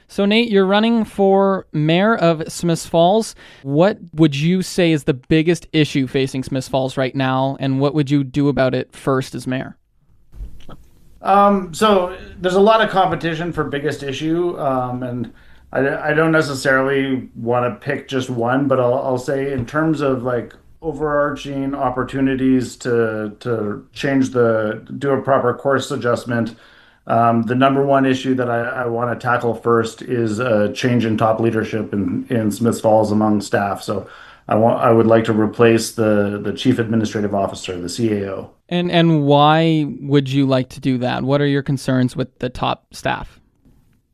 So, Nate, you're running for mayor of Smiths Falls. What would you say is the biggest issue facing Smiths Falls right now, and what would you do about it first as mayor? So there's a lot of competition for biggest issue, and I don't necessarily want to pick just one, but I'll say in terms of like overarching opportunities to change do a proper course adjustment. The number one issue that I want to tackle first is a change in top leadership in Smiths Falls among staff. So I would like to replace the chief administrative officer, the CAO. And why would you like to do that? What are your concerns with the top staff?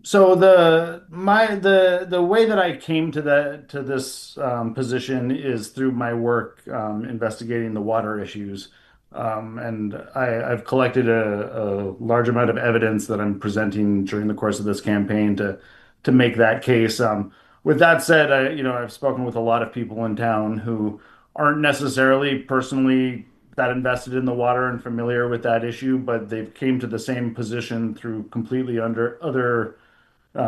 So the way that I came to this position is through my work investigating the water issues, and I've collected a large amount of evidence that I'm presenting during the course of this campaign to make that case. With that said, I've spoken with a lot of people in town who aren't necessarily personally that invested in the water and familiar with that issue, but they've came to the same position through completely under other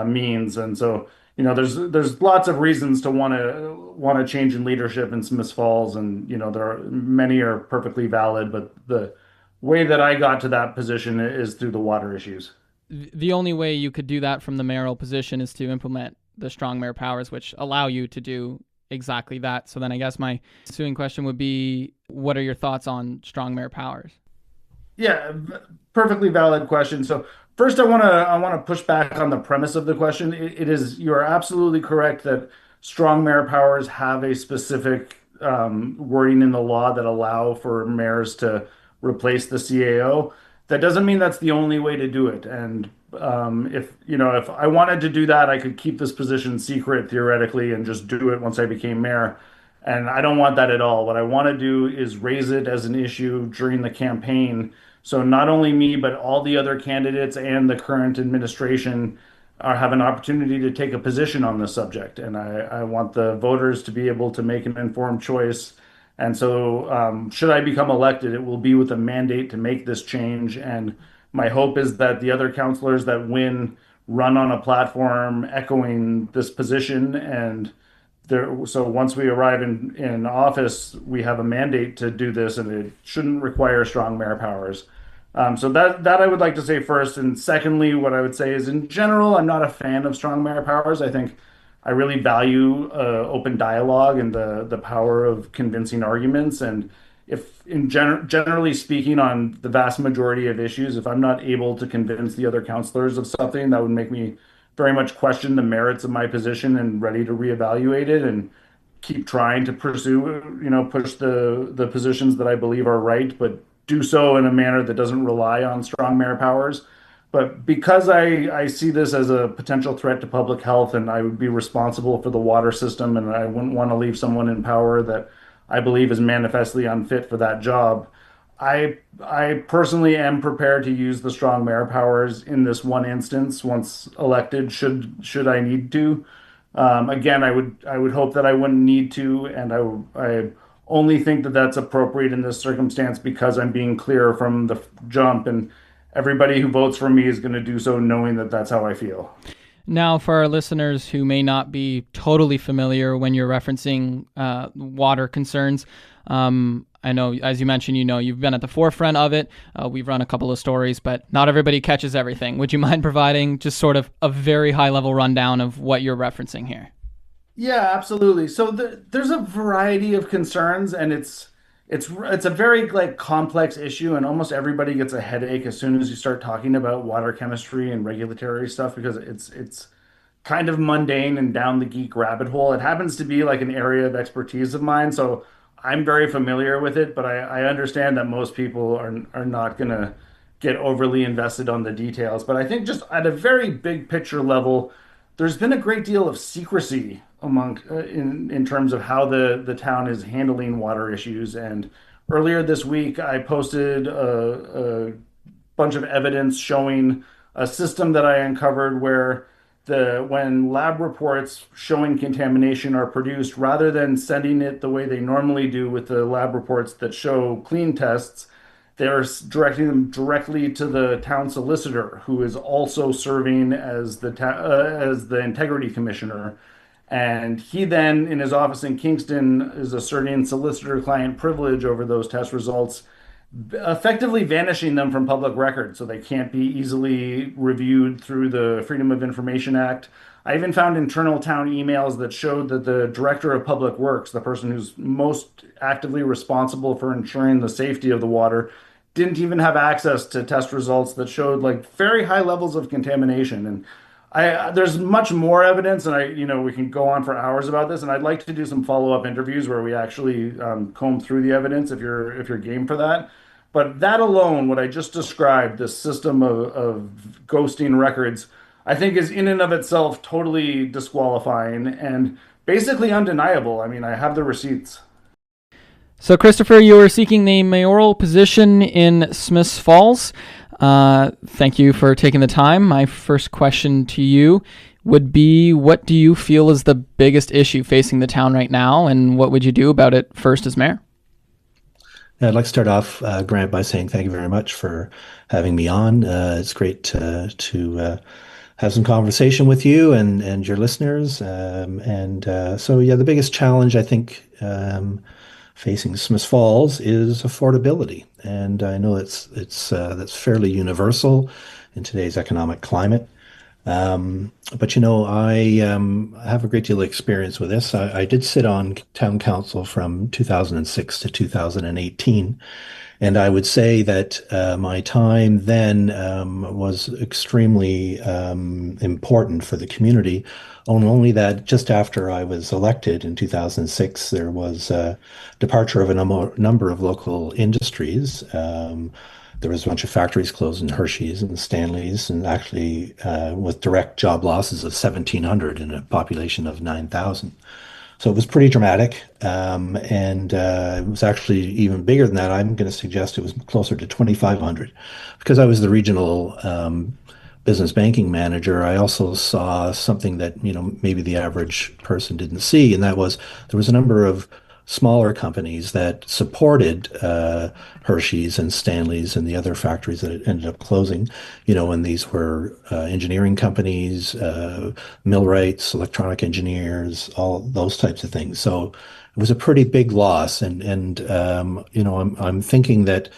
means. And so, there's lots of reasons to want to change in leadership in Smiths Falls, and there are many are perfectly valid, but the way that I got to that position is through the water issues. The only way you could do that from the mayoral position is to implement the strong mayor powers, which allow you to do exactly that. So then I guess my ensuing question would be, what are your thoughts on strong mayor powers? Yeah, perfectly valid question. So first, I want to push back on the premise of the question. It is you are absolutely correct that strong mayor powers have a specific wording in the law that allow for mayors to replace the CAO. That doesn't mean that's the only way to do it. And if I wanted to do that, I could keep this position secret theoretically and just do it once I became mayor. And I don't want that at all. What I want to do is raise it as an issue during the campaign. So not only me, but all the other candidates and the current administration have an opportunity to take a position on this subject. And I want the voters to be able to make an informed choice. And so, should I become elected, it will be with a mandate to make this change. And my hope is that the other counselors that win run on a platform echoing this position. And so once we arrive in office, we have a mandate to do this, and it shouldn't require strong mayor powers. So that I would like to say first, and secondly, what I would say is in general, I'm not a fan of strong mayor powers. I think I really value open dialogue and the power of convincing arguments. And if generally speaking, on the vast majority of issues, if I'm not able to convince the other counselors of something, that would make me very much question the merits of my position and ready to reevaluate it and keep trying to pursue, push the positions that I believe are right, but do so in a manner that doesn't rely on strong mayor powers. But because I see this as a potential threat to public health, and I would be responsible for the water system, and I wouldn't want to leave someone in power that I believe is manifestly unfit for that job, I personally am prepared to use the strong mayor powers in this one instance once elected, should I need to. Again, I would hope that I wouldn't need to, and I only think that that's appropriate in this circumstance because I'm being clear from the jump, and everybody who votes for me is going to do so knowing that that's how I feel. Now, for our listeners who may not be totally familiar when you're referencing water concerns, I know, as you mentioned, you've been at the forefront of it. We've run a couple of stories, but not everybody catches everything. Would you mind providing just sort of a very high-level rundown of what you're referencing here? Yeah, absolutely. So there's a variety of concerns, and it's a very like complex issue, and almost everybody gets a headache as soon as you start talking about water chemistry and regulatory stuff because it's kind of mundane and down the geek rabbit hole. It happens to be like an area of expertise of mine, so I'm very familiar with it, but I understand that most people are not gonna get overly invested on the details. But I think just at a very big picture level, there's been a great deal of secrecy among in terms of how the town is handling water issues. And earlier this week, I posted a bunch of evidence showing a system that I uncovered where when lab reports showing contamination are produced, rather than sending it the way they normally do with the lab reports that show clean tests, they're directing them directly to the town solicitor, who is also serving as as the integrity commissioner. And he then, in his office in Kingston, is asserting solicitor-client privilege over those test results, effectively vanishing them from public record so they can't be easily reviewed through the Freedom of Information Act. I even found internal town emails that showed that the director of public works, the person who's most actively responsible for ensuring the safety of the water, didn't even have access to test results that showed like very high levels of contamination. And there's much more evidence, and we can go on for hours about this. And I'd like to do some follow-up interviews where we actually comb through the evidence if you're game for that. But that alone, what I just described, this system of ghosting records, I think is in and of itself totally disqualifying and basically undeniable. I mean, I have the receipts. So, Christopher, you are seeking the mayoral position in Smiths Falls. Thank you for taking the time. My first question to you would be, what do you feel is the biggest issue facing the town right now, and what would you do about it first as mayor? Yeah, I'd like to start off, Grant, by saying thank you very much for having me on. It's great to have some conversation with you and your listeners. Yeah, the biggest challenge I think facing Smith Falls is affordability, and I know that's fairly universal in today's economic climate. But I have a great deal of experience with this. I did sit on town council from 2006 to 2018, and I would say that my time then was extremely important for the community. Only that just after I was elected in 2006, there was a departure of a number of local industries. There was a bunch of factories closed in Hershey's and Stanley's, and actually with direct job losses of 1,700 in a population of 9,000. So it was pretty dramatic, and it was actually even bigger than that. I'm going to suggest it was closer to 2,500, because I was the regional business banking manager. I also saw something that maybe the average person didn't see, and that was there was a number of smaller companies that supported Hershey's and Stanley's and the other factories that ended up closing, and these were engineering companies, millwrights, electronic engineers, all those types of things. So it was a pretty big loss, and I'm thinking that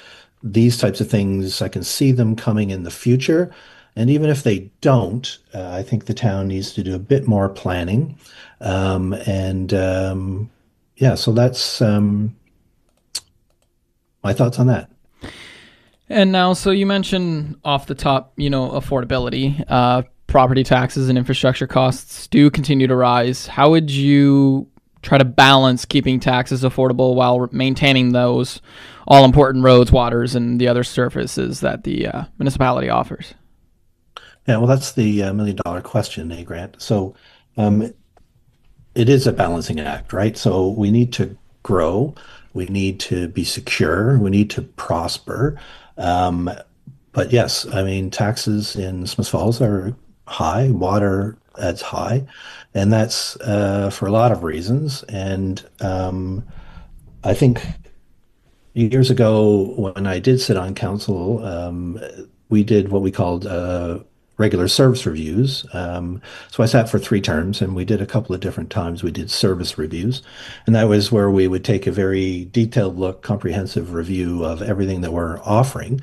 these types of things, I can see them coming in the future. And even if they don't, I think the town needs to do a bit more planning. And Yeah, so that's my thoughts on that. And now, so you mentioned off the top, affordability, property taxes and infrastructure costs do continue to rise. How would you try to balance keeping taxes affordable while maintaining those all important roads, waters, and the other services that the municipality offers? Yeah, well, that's the $1 million question, Grant? So it is a balancing act, right? So we need to grow, we need to be secure, we need to prosper. Um, but yes, I mean, taxes in Smith Falls are high, water that's high, and that's for a lot of reasons. And I think years ago, when I did sit on council, we did what we called regular service reviews. So I sat for 3 terms, and we did a couple of different times. We did service reviews, and that was where we would take a very detailed look, comprehensive review of everything that we're offering.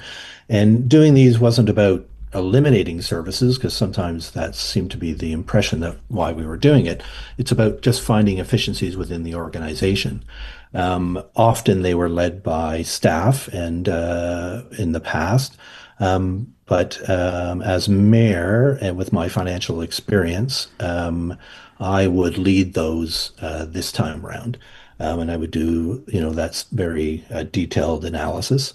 And doing these wasn't about eliminating services, because sometimes that seemed to be the impression that why we were doing it. It's about just finding efficiencies within the organization. Often they were led by staff and in the past. But as mayor and with my financial experience, I would lead those this time around. And I would do, that's very detailed analysis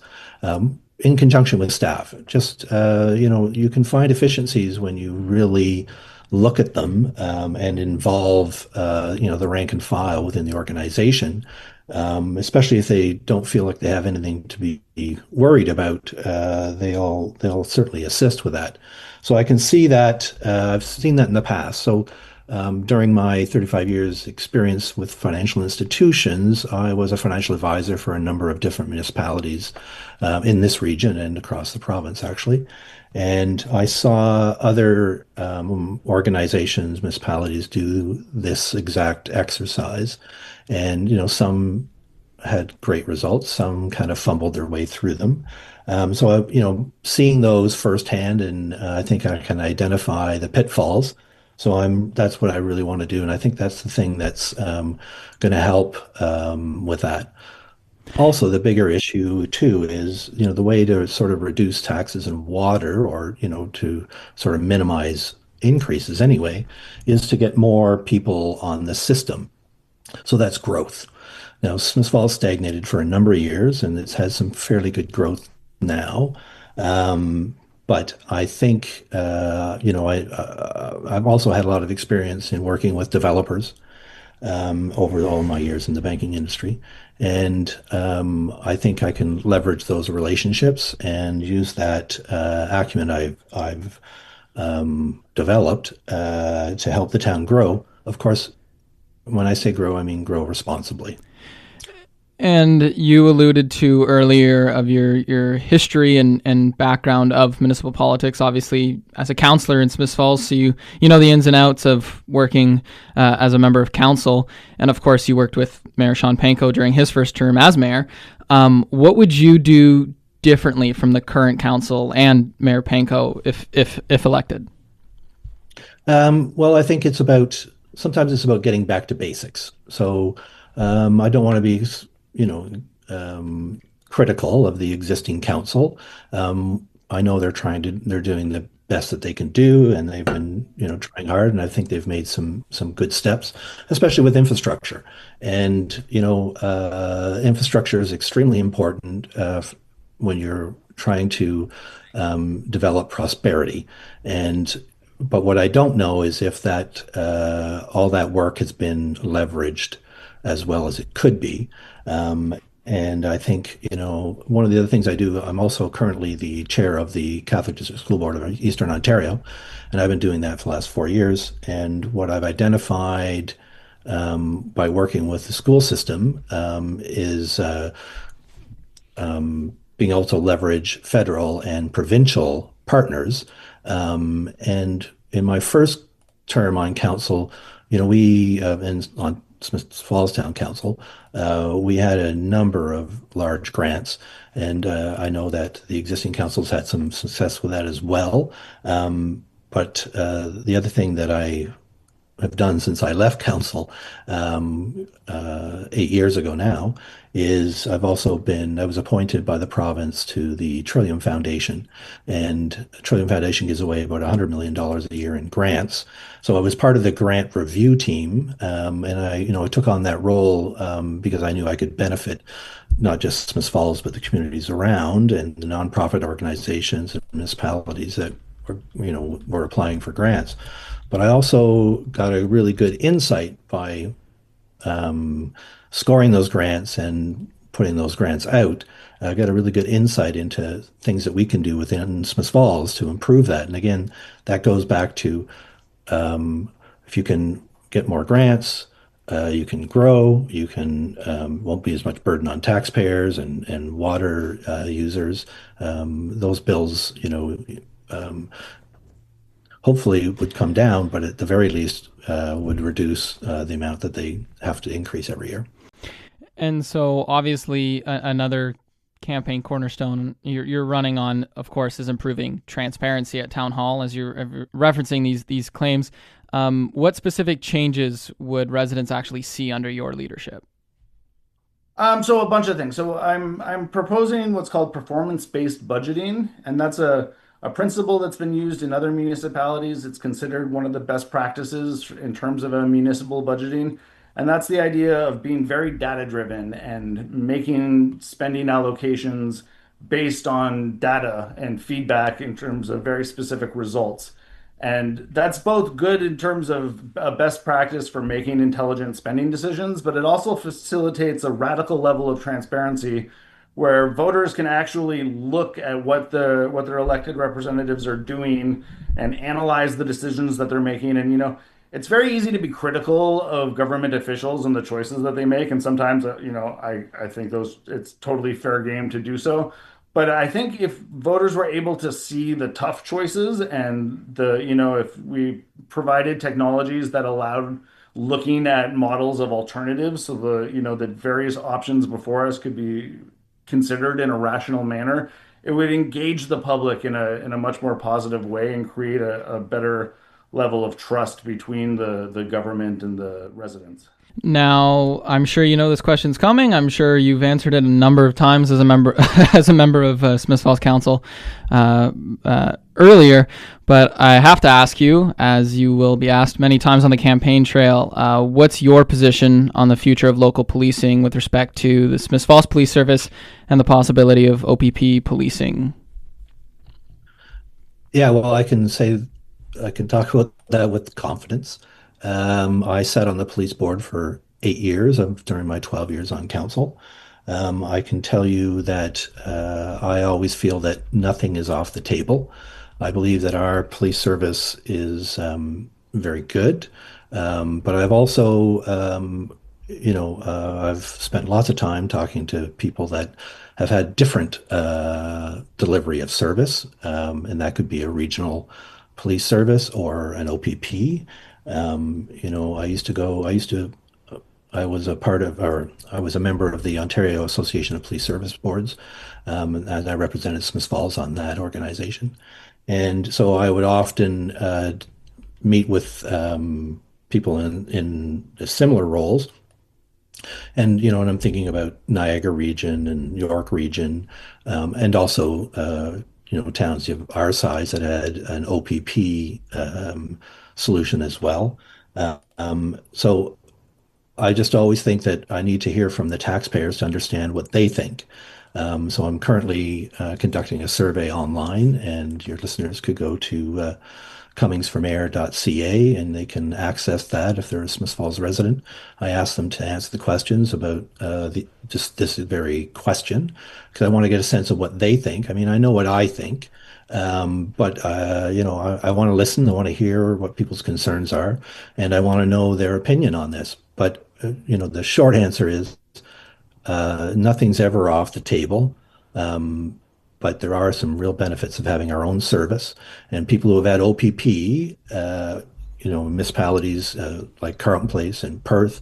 in conjunction with staff. Just, you can find efficiencies when you really look at them and involve, the rank and file within the organization, especially if they don't feel like they have anything to be worried about. They'll certainly assist with that. So I can see that. I've seen that in the past. So During my 35 years experience with financial institutions, I was a financial advisor for a number of different municipalities in this region and across the province, actually. And I saw other organizations, municipalities do this exact exercise. And, some had great results. Some kind of fumbled their way through them. Seeing those firsthand, and I think I can identify the pitfalls. That's what I really want to do, and I think that's the thing that's going to help with that. Also, the bigger issue too is, the way to sort of reduce taxes and water, or to sort of minimize increases anyway, is to get more people on the system. So that's growth. Now, Smith Falls stagnated for a number of years, and it's had some fairly good growth now. But I think, I've also had a lot of experience in working with developers over all my years in the banking industry. And I think I can leverage those relationships and use that acumen I've developed to help the town grow. Of course, when I say grow, I mean grow responsibly. And you alluded to earlier of your history and background of municipal politics, obviously as a councillor in Smith Falls, so you know the ins and outs of working as a member of council, and of course you worked with Mayor Sean Panko during his first term as mayor. What would you do differently from the current council and Mayor Panko if elected? Well, I think sometimes it's about getting back to basics. So I don't want to be, you know, critical of the existing council. I know they're doing the best that they can do, and they've been, trying hard, and I think they've made some good steps, especially with infrastructure. And, infrastructure is extremely important when you're trying to develop prosperity. But what I don't know is if that all that work has been leveraged as well as it could be. And I think, one of the other things I do, I'm also currently the chair of the Catholic District School Board of Eastern Ontario, and I've been doing that for the last 4 years. And what I've identified by working with the school system is being able to leverage federal and provincial partners. And in my first term on council, we and on Smith Falls Town Council, we had a number of large grants, and I know that the existing councils had some success with that as well. But the other thing that I have done since I left council 8 years ago now is I was appointed by the province to the Trillium Foundation, and Trillium Foundation gives away about $100 million a year in grants. So I was part of the grant review team, and I took on that role because I knew I could benefit not just Smith Falls, but the communities around and the nonprofit organizations and municipalities that were applying for grants. But I also got a really good insight by scoring those grants and putting those grants out. I got a really good insight into things that we can do within Smith Falls to improve that. And again, that goes back to if you can get more grants, you can grow, you can won't be as much burden on taxpayers and water users. Those bills, hopefully would come down, but at the very least would reduce the amount that they have to increase every year. And so obviously another campaign cornerstone you're running on, of course, is improving transparency at Town Hall, as you're referencing these claims. What specific changes would residents actually see under your leadership? So a bunch of things. So I'm proposing what's called performance-based budgeting, and that's a principle that's been used in other municipalities. It's considered one of the best practices in terms of a municipal budgeting. And that's the idea of being very data driven and making spending allocations based on data and feedback in terms of very specific results. And that's both good in terms of a best practice for making intelligent spending decisions, but it also facilitates a radical level of transparency where voters can actually look at what their elected representatives are doing and analyze the decisions that they're making. And it's very easy to be critical of government officials and the choices that they make, and sometimes, I think those it's totally fair game to do so. But I think if voters were able to see the tough choices and if we provided technologies that allowed looking at models of alternatives, so the various options before us could be considered in a rational manner, it would engage the public in a much more positive way and create a better level of trust between the government and the residents. Now, I'm sure you know this question's coming. I'm sure you've answered it a number of times as a member as a member of Smith Falls Council earlier, but I have to ask you, as you will be asked many times on the campaign trail, what's your position on the future of local policing with respect to the Smith Falls Police Service and the possibility of OPP policing? Yeah, well, I can talk about that with confidence. I sat on the police board for 8 years during my 12 years on council. I can tell you that I always feel that nothing is off the table. I believe that our police service is very good, but I've also, I've spent lots of time talking to people that have had different delivery of service, and that could be a regional police service or an OPP. I was a part of, or I was a member of the Ontario Association of Police Service Boards, and I represented Smith Falls on that organization. And so I would often meet with people in similar roles. And I'm thinking about Niagara region and York region, and also, towns of our size that had an OPP solution as well. So I just always think that I need to hear from the taxpayers to understand what they think. So I'm currently conducting a survey online, and your listeners could go to cummingsformayor.ca and they can access that if they're a Smith Falls resident. I ask them to answer the questions about just this very question because I want to get a sense of what they think. I mean, I know what I think, but I want to listen. I want to hear what people's concerns are, and I want to know their opinion on this. But the short answer is nothing's ever off the table. But there are some real benefits of having our own service. And people who have had OPP, municipalities like Carleton Place and Perth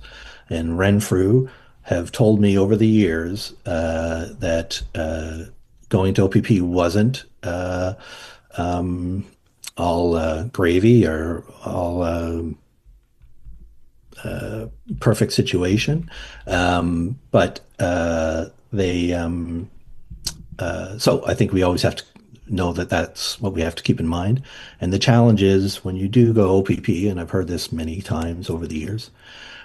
and Renfrew have told me over the years that going to OPP wasn't all gravy or all perfect situation. But they so I think we always have to know that that's what we have to keep in mind. And the challenge is when you do go OPP, and I've heard this many times over the years,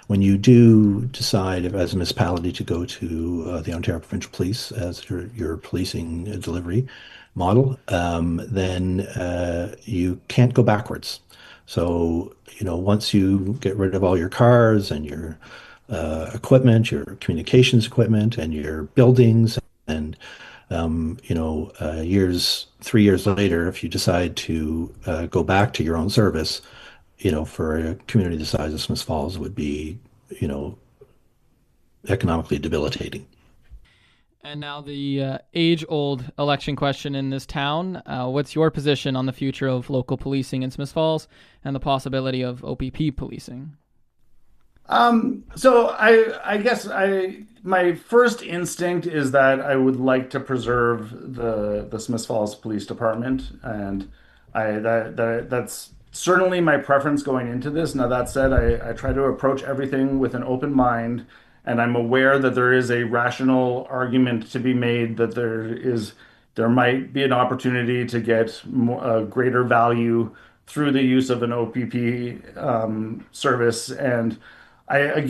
when you do decide as a municipality to go to the Ontario Provincial Police as your policing delivery model, then you can't go backwards. So, once you get rid of all your cars and your equipment, your communications equipment, and your buildings, and 3 years later, if you decide to go back to your own service, for a community the size of Smith Falls would be, economically debilitating. And now the age-old election question in this town. What's your position on the future of local policing in Smith Falls and the possibility of OPP policing? So I guess my first instinct is that I would like to preserve the Smith Falls Police Department, and that's certainly my preference going into this. Now that said, I try to approach everything with an open mind, and I'm aware that there is a rational argument to be made that there might be an opportunity to get greater value through the use of an OPP service. And I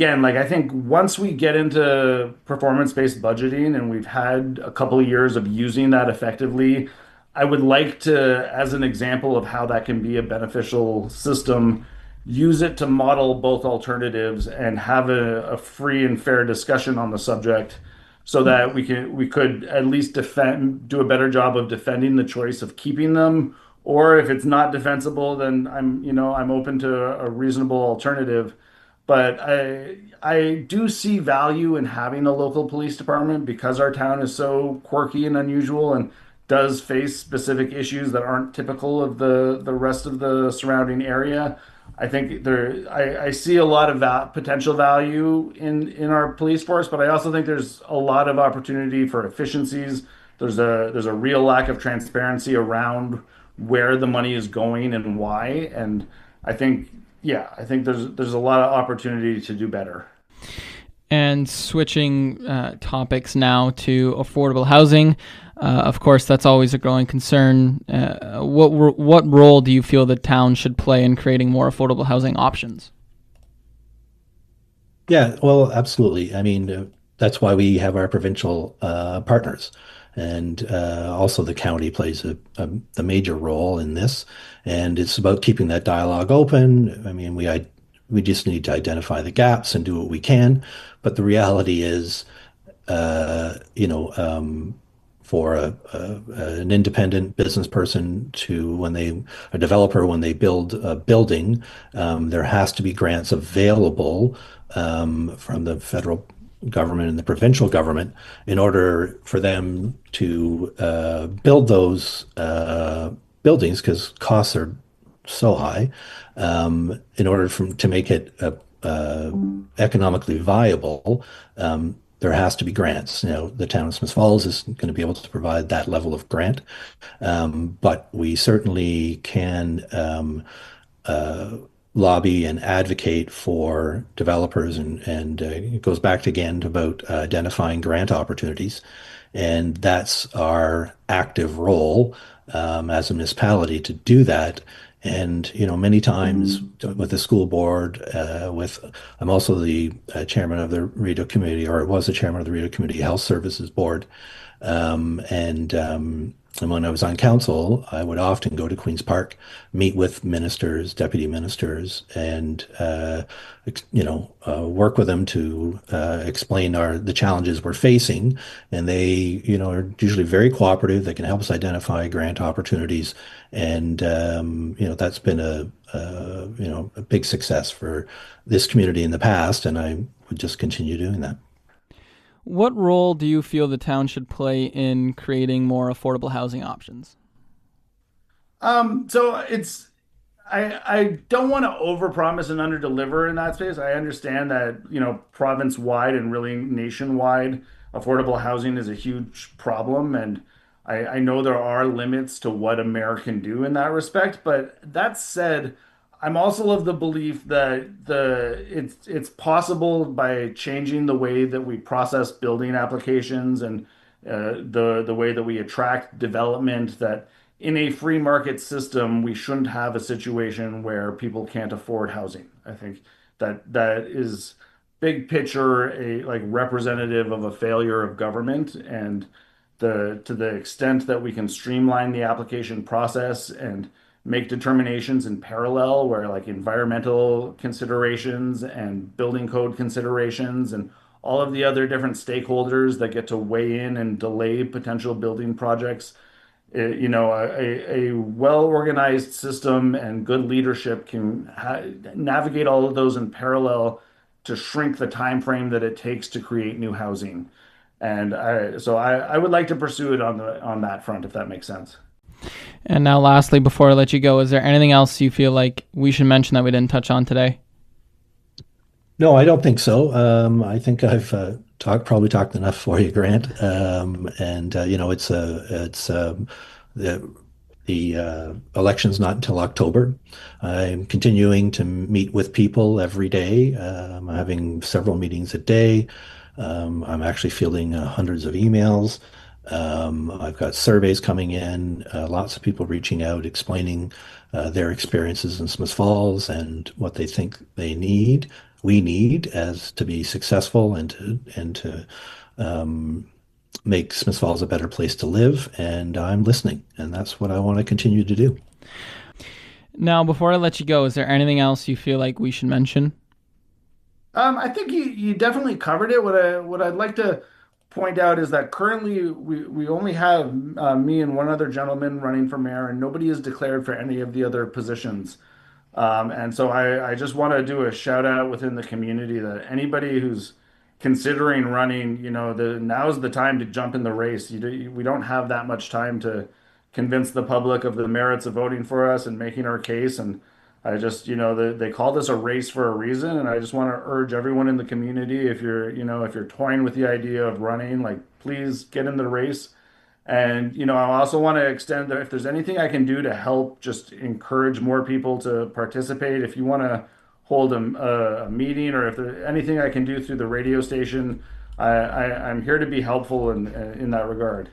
think once we get into performance-based budgeting and we've had a couple of years of using that effectively, I would like to, as an example of how that can be a beneficial system, use it to model both alternatives and have a free and fair discussion on the subject so that we could at least do a better job of defending the choice of keeping them or if it's not defensible, then I'm open to a reasonable alternative. But I do see value in having a local police department because our town is so quirky and unusual and does face specific issues that aren't typical of the rest of the surrounding area. I think I see a lot of potential value in our police force, but I also think there's a lot of opportunity for efficiencies. There's a real lack of transparency around where the money is going and why. And I think, yeah, I think there's a lot of opportunity to do better. And switching topics now to affordable housing. Of course, that's always a growing concern. What role do you feel the town should play in creating more affordable housing options? Yeah, well, absolutely. I mean, that's why we have our provincial partners. And also the county plays a major role in this. And it's about keeping that dialogue open. I mean, we just need to identify the gaps and do what we can. But the reality is, you know, for an independent business person to a developer, when they build a building, there has to be grants available from the federal government and the provincial government in order for them to build those buildings because costs are so high. In order to make it economically viable, there has to be grants. You know, the town of Smith Falls is going to be able to provide that level of grant, but we certainly can lobby and advocate for developers, and it goes back again to about identifying grant opportunities, and that's our active role as a municipality to do that. And you know, many times with the school board, I'm also the chairman of the Rideau Community, or was the chairman of the Rideau Community Health Services Board, and when I was on council, I would often go to Queen's Park, meet with ministers, deputy ministers, and work with them to explain the challenges we're facing. And they, you know, are usually very cooperative. They can help us identify grant opportunities, and that's been a big success for this community in the past, and I would just continue doing that. What role do you feel the town should play in creating more affordable housing options? So I don't want to overpromise and underdeliver in that space. I understand that, province-wide and really nationwide, affordable housing is a huge problem, and I know there are limits to what a mayor can do in that respect. But that said, I'm also of the belief that it's possible by changing the way that we process building applications and the way that we attract development, that in a free market system, we shouldn't have a situation where people can't afford housing. I think that is big picture a like representative of a failure of government, and the to the extent that we can streamline the application process and make determinations in parallel where like environmental considerations and building code considerations and all of the other different stakeholders that get to weigh in and delay potential building projects. A well-organized system and good leadership can navigate all of those in parallel to shrink the time frame that it takes to create new housing. And I would like to pursue it on that front, if that makes sense. And now, lastly, before I let you go, is there anything else you feel like we should mention that we didn't touch on today? No, I don't think so. I think I've probably talked enough for you, Grant. And the election's not until October. I'm continuing to meet with people every day. I'm having several meetings a day. I'm actually fielding hundreds of emails. I've got surveys coming in, lots of people reaching out, explaining their experiences in Smith Falls and what they think we need as to be successful and to make Smith Falls a better place to live. And I'm listening, and that's what I want to continue to do. Now, before I let you go, is there anything else you feel like we should mention? I think you definitely covered it. What I'd like to point out is that currently we only have me and one other gentleman running for mayor, and nobody is declared for any of the other positions. And so I just want to do a shout out within the community that anybody who's considering running, now's the time to jump in the race. We don't have that much time to convince the public of the merits of voting for us and making our case. And I just, they call this a race for a reason. And I just want to urge everyone in the community, if you're toying with the idea of running, like, please get in the race. And, I also want to extend that if there's anything I can do to help just encourage more people to participate, if you want to hold a meeting, or if there's anything I can do through the radio station, I'm here to be helpful in that regard.